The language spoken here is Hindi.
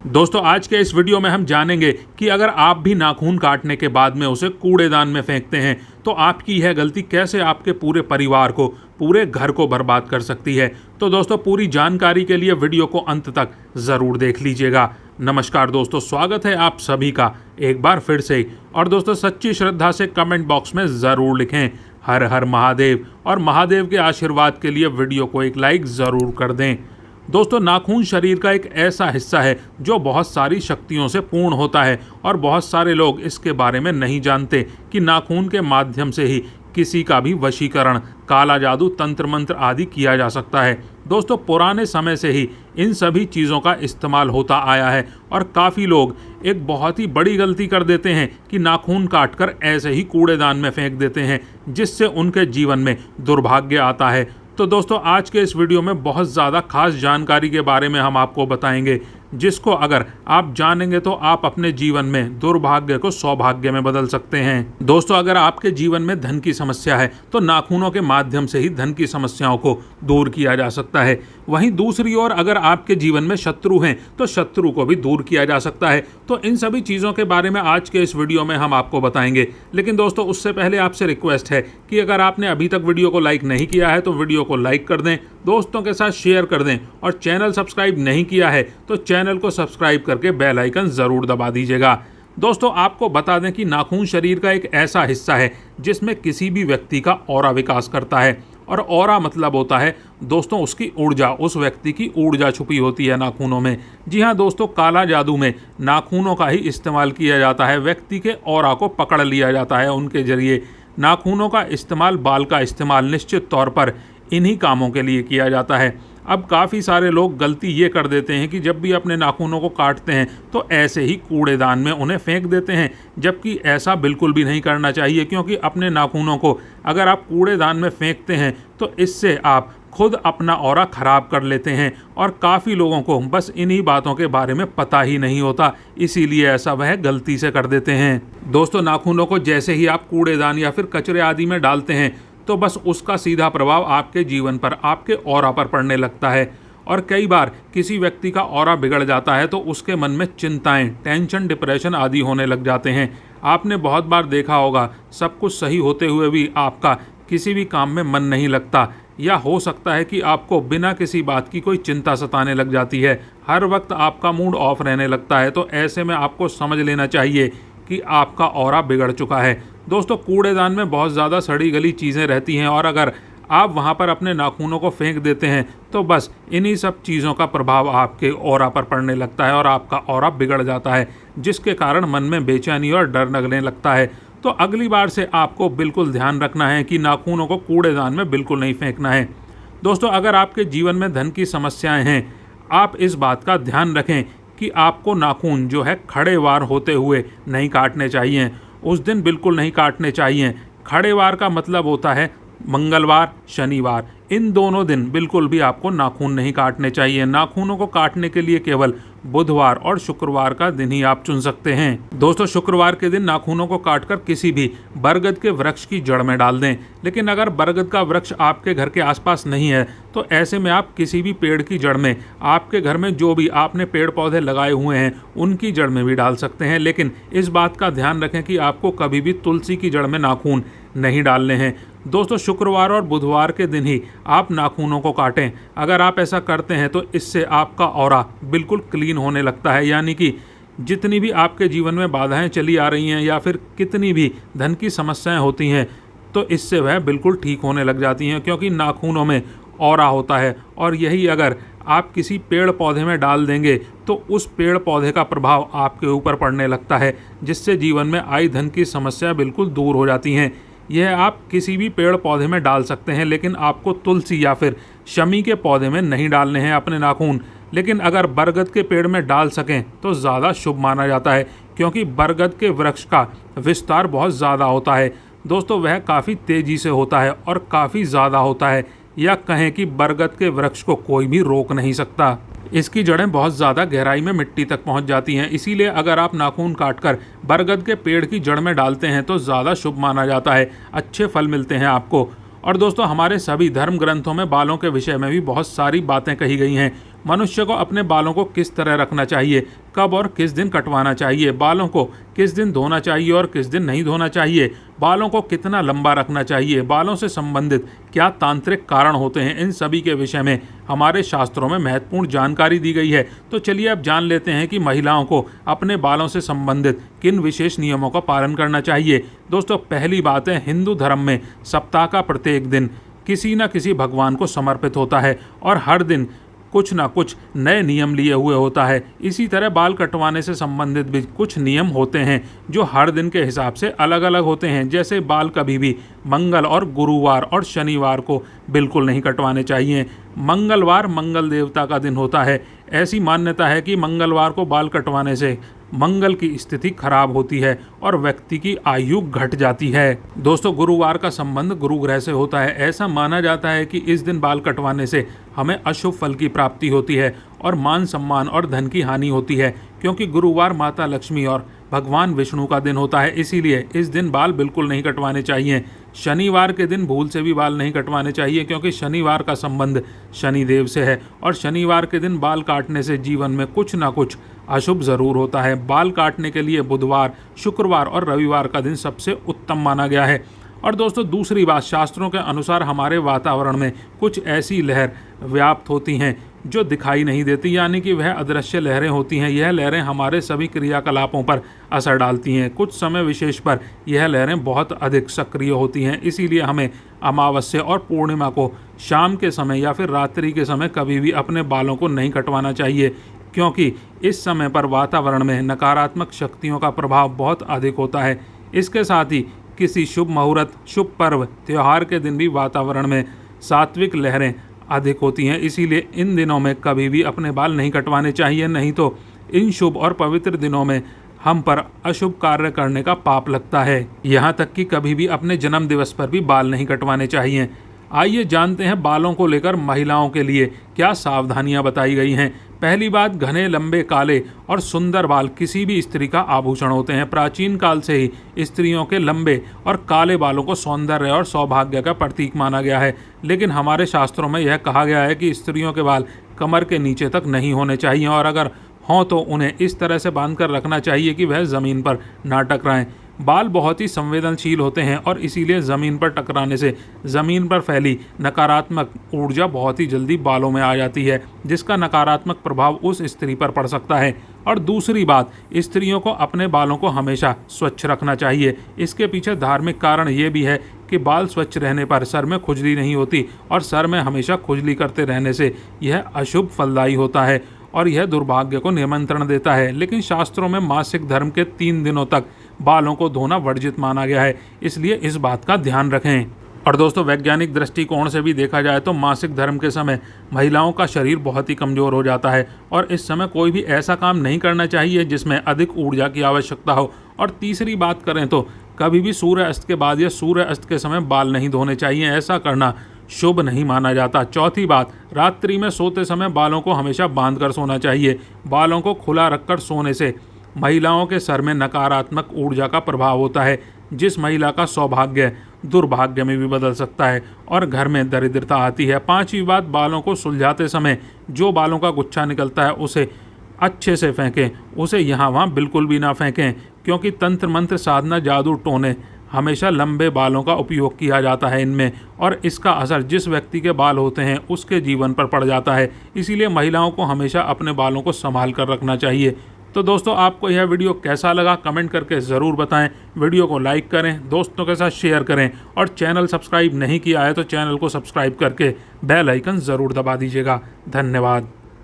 दोस्तों आज के इस वीडियो में हम जानेंगे कि अगर आप भी नाखून काटने के बाद में उसे कूड़ेदान में फेंकते हैं तो आपकी यह गलती कैसे आपके पूरे परिवार को, पूरे घर को बर्बाद कर सकती है। तो दोस्तों पूरी जानकारी के लिए वीडियो को अंत तक ज़रूर देख लीजिएगा। नमस्कार दोस्तों, स्वागत है आप सभी का एक बार फिर से। और दोस्तों सच्ची श्रद्धा से कमेंट बॉक्स में ज़रूर लिखें हर हर महादेव, और महादेव के आशीर्वाद के लिए वीडियो को एक लाइक ज़रूर कर दें। दोस्तों नाखून शरीर का एक ऐसा हिस्सा है जो बहुत सारी शक्तियों से पूर्ण होता है और बहुत सारे लोग इसके बारे में नहीं जानते कि नाखून के माध्यम से ही किसी का भी वशीकरण, काला जादू, तंत्र मंत्र आदि किया जा सकता है। दोस्तों पुराने समय से ही इन सभी चीज़ों का इस्तेमाल होता आया है और काफ़ी लोग एक बहुत ही बड़ी गलती कर देते हैं कि नाखून काटकर ऐसे ही कूड़ेदान में फेंक देते हैं, जिससे उनके जीवन में दुर्भाग्य आता है। तो दोस्तों आज के इस वीडियो में बहुत ज़्यादा खास जानकारी के बारे में हम आपको बताएंगे, जिसको अगर आप जानेंगे तो आप अपने जीवन में दुर्भाग्य को सौभाग्य में बदल सकते हैं। दोस्तों अगर आपके जीवन में धन की समस्या है तो नाखूनों के माध्यम से ही धन की समस्याओं को दूर किया जा सकता है। वहीं दूसरी ओर अगर आपके जीवन में शत्रु हैं तो शत्रु को भी दूर किया जा सकता है। तो इन सभी चीज़ों के बारे में आज के इस वीडियो में हम आपको बताएंगे। लेकिन दोस्तों उससे पहले आपसे रिक्वेस्ट है कि अगर आपने अभी तक वीडियो को लाइक नहीं किया है तो वीडियो को लाइक कर दें, दोस्तों के साथ शेयर कर दें, और चैनल सब्सक्राइब नहीं किया है तो चैनल को सब्सक्राइब करके बेल आइकन ज़रूर दबा दीजिएगा। दोस्तों आपको बता दें कि नाखून शरीर का एक ऐसा हिस्सा है जिसमें किसी भी व्यक्ति का ऑरा विकास करता है। और ऑरा मतलब होता है दोस्तों उसकी ऊर्जा, उस व्यक्ति की ऊर्जा छुपी होती है नाखूनों में। जी हाँ दोस्तों, काला जादू में नाखूनों का ही इस्तेमाल किया जाता है। व्यक्ति के ऑरा को पकड़ लिया जाता है उनके जरिए। नाखूनों का इस्तेमाल, बाल का इस्तेमाल निश्चित तौर पर इन्हीं कामों के लिए किया जाता है। अब काफ़ी सारे लोग गलती ये कर देते हैं कि जब भी अपने नाखूनों को काटते हैं तो ऐसे ही कूड़ेदान में उन्हें फेंक देते हैं, जबकि ऐसा बिल्कुल भी नहीं करना चाहिए। क्योंकि अपने नाखूनों को अगर आप कूड़ेदान में फेंकते हैं तो इससे आप खुद अपना ऑरा खराब कर लेते हैं। और काफ़ी लोगों को बस इन्हीं बातों के बारे में पता ही नहीं होता, इसीलिए ऐसा वह गलती से कर देते हैं। दोस्तों नाखूनों को जैसे ही आप कूड़ेदान या फिर कचरे आदि में डालते हैं तो बस उसका सीधा प्रभाव आपके जीवन पर, आपके ऑरा पर पड़ने लगता है। और कई बार किसी व्यक्ति का ऑरा बिगड़ जाता है तो उसके मन में चिंताएं, टेंशन, डिप्रेशन आदि होने लग जाते हैं। आपने बहुत बार देखा होगा सब कुछ सही होते हुए भी आपका किसी भी काम में मन नहीं लगता, या हो सकता है कि आपको बिना किसी बात की कोई चिंता सताने लग जाती है। हर वक्त आपका मूड ऑफ रहने लगता है। तो ऐसे में आपको समझ लेना चाहिए कि आपका ऑरा बिगड़ चुका है। दोस्तों कूड़ेदान में बहुत ज़्यादा सड़ी गली चीज़ें रहती हैं और अगर आप वहाँ पर अपने नाखूनों को फेंक देते हैं तो बस इन्हीं सब चीज़ों का प्रभाव आपके ऑरा पर पड़ने लगता है और आपका ऑरा बिगड़ जाता है, जिसके कारण मन में बेचैनी और डर लगने लगता है। तो अगली बार से आपको बिल्कुल ध्यान रखना है कि नाखूनों को कूड़ेदान में बिल्कुल नहीं फेंकना है। दोस्तों अगर आपके जीवन में धन की समस्याएँ हैं, आप इस बात का ध्यान रखें कि आपको नाखून जो है खड़े वार होते हुए नहीं काटने चाहिए। उस दिन बिल्कुल नहीं काटने चाहिए। खड़े वार का मतलब होता है मंगलवार, शनिवार, इन दोनों दिन बिल्कुल भी आपको नाखून नहीं काटने चाहिए। नाखूनों को काटने के लिए केवल बुधवार और शुक्रवार का दिन ही आप चुन सकते हैं। दोस्तों शुक्रवार के दिन नाखूनों को काटकर किसी भी बरगद के वृक्ष की जड़ में डाल दें। लेकिन अगर बरगद का वृक्ष आपके घर के आसपास नहीं है तो ऐसे में आप किसी भी पेड़ की जड़ में, आपके घर में जो भी आपने पेड़ पौधे लगाए हुए हैं उनकी जड़ में भी डाल सकते हैं। लेकिन इस बात का ध्यान रखें कि आपको कभी भी तुलसी की जड़ में नाखून नहीं डालने हैं। दोस्तों शुक्रवार और बुधवार के दिन ही आप नाखूनों को काटें। अगर आप ऐसा करते हैं तो इससे आपका ऑरा बिल्कुल क्लीन होने लगता है, यानी कि जितनी भी आपके जीवन में बाधाएं चली आ रही हैं या फिर कितनी भी धन की समस्याएं होती हैं तो इससे वह बिल्कुल ठीक होने लग जाती हैं। क्योंकि नाखूनों में ऑरा होता है और यही अगर आप किसी पेड़ पौधे में डाल देंगे तो उस पेड़ पौधे का प्रभाव आपके ऊपर पड़ने लगता है, जिससे जीवन में आई धन की समस्या बिल्कुल दूर हो जाती हैं। यह आप किसी भी पेड़ पौधे में डाल सकते हैं, लेकिन आपको तुलसी या फिर शमी के पौधे में नहीं डालने हैं अपने नाखून। लेकिन अगर बरगद के पेड़ में डाल सकें तो ज़्यादा शुभ माना जाता है, क्योंकि बरगद के वृक्ष का विस्तार बहुत ज़्यादा होता है। दोस्तों वह काफ़ी तेज़ी से होता है और काफ़ी ज़्यादा होता है, या कहें कि बरगद के वृक्ष को कोई भी रोक नहीं सकता। इसकी जड़ें बहुत ज़्यादा गहराई में मिट्टी तक पहुंच जाती हैं। इसीलिए अगर आप नाखून काटकर बरगद के पेड़ की जड़ में डालते हैं तो ज़्यादा शुभ माना जाता है, अच्छे फल मिलते हैं आपको। और दोस्तों हमारे सभी धर्म ग्रंथों में बालों के विषय में भी बहुत सारी बातें कही गई हैं। मनुष्य को अपने बालों को किस तरह रखना चाहिए, कब और किस दिन कटवाना चाहिए, बालों को किस दिन धोना चाहिए और किस दिन नहीं धोना चाहिए, बालों को कितना लंबा रखना चाहिए, बालों से संबंधित क्या तांत्रिक कारण होते हैं, इन सभी के विषय में हमारे शास्त्रों में महत्वपूर्ण जानकारी दी गई है। तो चलिए अब जान लेते हैं कि महिलाओं को अपने बालों से संबंधित किन विशेष नियमों का पालन करना चाहिए। दोस्तों, पहली बात है, हिंदू धर्म में सप्ताह का प्रत्येक दिन किसी न किसी भगवान को समर्पित होता है और हर दिन कुछ ना कुछ नए नियम लिए हुए होता है। इसी तरह बाल कटवाने से संबंधित भी कुछ नियम होते हैं जो हर दिन के हिसाब से अलग अलग होते हैं। जैसे बाल कभी भी मंगल और गुरुवार और शनिवार को बिल्कुल नहीं कटवाने चाहिए। मंगलवार मंगल देवता का दिन होता है। ऐसी मान्यता है कि मंगलवार को बाल कटवाने से मंगल की स्थिति खराब होती है और व्यक्ति की आयु घट जाती है। दोस्तों, गुरुवार का संबंध गुरु ग्रह से होता है। ऐसा माना जाता है कि इस दिन बाल कटवाने से हमें अशुभ फल की प्राप्ति होती है और मान सम्मान और धन की हानि होती है, क्योंकि गुरुवार माता लक्ष्मी और भगवान विष्णु का दिन होता है। इसीलिए इस दिन बाल बिल्कुल नहीं कटवाने चाहिए। शनिवार के दिन भूल से भी बाल नहीं कटवाने चाहिए, क्योंकि शनिवार का संबंध शनिदेव से है और शनिवार के दिन बाल काटने से जीवन में कुछ ना कुछ अशुभ ज़रूर होता है। बाल काटने के लिए बुधवार, शुक्रवार और रविवार का दिन सबसे उत्तम माना गया है। और दोस्तों, दूसरी बात, शास्त्रों के अनुसार हमारे वातावरण में कुछ ऐसी लहर व्याप्त होती हैं जो दिखाई नहीं देती, यानी कि वह अदृश्य लहरें होती हैं। यह लहरें हमारे सभी क्रियाकलापों पर असर डालती हैं। कुछ समय विशेष पर यह लहरें बहुत अधिक सक्रिय होती हैं। इसीलिए हमें अमावस्या और पूर्णिमा को शाम के समय या फिर रात्रि के समय कभी भी अपने बालों को नहीं कटवाना चाहिए, क्योंकि इस समय पर वातावरण में नकारात्मक शक्तियों का प्रभाव बहुत अधिक होता है। इसके साथ ही किसी शुभ मुहूर्त, शुभ पर्व, त्यौहार के दिन भी वातावरण में सात्विक लहरें अधिक होती हैं। इसीलिए इन दिनों में कभी भी अपने बाल नहीं कटवाने चाहिए, नहीं तो इन शुभ और पवित्र दिनों में हम पर अशुभ कार्य करने का पाप लगता है। यहाँ तक कि कभी भी अपने जन्म दिवस पर भी बाल नहीं कटवाने चाहिए। आइए जानते हैं बालों को लेकर महिलाओं के लिए क्या सावधानियां बताई गई हैं। पहली बात, घने, लंबे, काले और सुंदर बाल किसी भी स्त्री का आभूषण होते हैं। प्राचीन काल से ही स्त्रियों के लंबे और काले बालों को सौंदर्य और सौभाग्य का प्रतीक माना गया है। लेकिन हमारे शास्त्रों में यह कहा गया है कि स्त्रियों के बाल कमर के नीचे तक नहीं होने चाहिए और अगर हों तो उन्हें इस तरह से बांध कर रखना चाहिए कि वह ज़मीन पर ना टकराएं। बाल बहुत ही संवेदनशील होते हैं और इसीलिए ज़मीन पर टकराने से ज़मीन पर फैली नकारात्मक ऊर्जा बहुत ही जल्दी बालों में आ जाती है, जिसका नकारात्मक प्रभाव उस स्त्री पर पड़ सकता है। और दूसरी बात, स्त्रियों को अपने बालों को हमेशा स्वच्छ रखना चाहिए। इसके पीछे धार्मिक कारण ये भी है कि बाल स्वच्छ रहने पर सर में खुजली नहीं होती और सर में हमेशा खुजली करते रहने से यह अशुभ फलदायी होता है और यह दुर्भाग्य को निमंत्रण देता है। लेकिन शास्त्रों में मासिक धर्म के 3 दिनों तक बालों को धोना वर्जित माना गया है, इसलिए इस बात का ध्यान रखें। और दोस्तों, वैज्ञानिक दृष्टिकोण से भी देखा जाए तो मासिक धर्म के समय महिलाओं का शरीर बहुत ही कमज़ोर हो जाता है और इस समय कोई भी ऐसा काम नहीं करना चाहिए जिसमें अधिक ऊर्जा की आवश्यकता हो। और तीसरी बात करें तो कभी भी सूर्य अस्त के बाद या सूर्य अस्त के समय बाल नहीं धोने चाहिए, ऐसा करना शुभ नहीं माना जाता। चौथी बात, रात्रि में सोते समय बालों को हमेशा बांध कर सोना चाहिए। बालों को खुला रखकर सोने से महिलाओं के सर में नकारात्मक ऊर्जा का प्रभाव होता है, जिस महिला का सौभाग्य दुर्भाग्य में भी बदल सकता है और घर में दरिद्रता आती है। पांचवी बात, बालों को सुलझाते समय जो बालों का गुच्छा निकलता है उसे अच्छे से फेंकें, उसे यहाँ वहाँ बिल्कुल भी ना फेंकें, क्योंकि तंत्र मंत्र, साधना, जादू टोने हमेशा लंबे बालों का उपयोग किया जाता है इनमें और इसका असर जिस व्यक्ति के बाल होते हैं उसके जीवन पर पड़ जाता है। इसीलिए महिलाओं को हमेशा अपने बालों को संभाल कर रखना चाहिए। तो दोस्तों, आपको यह वीडियो कैसा लगा कमेंट करके ज़रूर बताएं। वीडियो को लाइक करें, दोस्तों के साथ शेयर करें और चैनल सब्सक्राइब नहीं किया है तो चैनल को सब्सक्राइब करके बेल आइकन ज़रूर दबा दीजिएगा। धन्यवाद।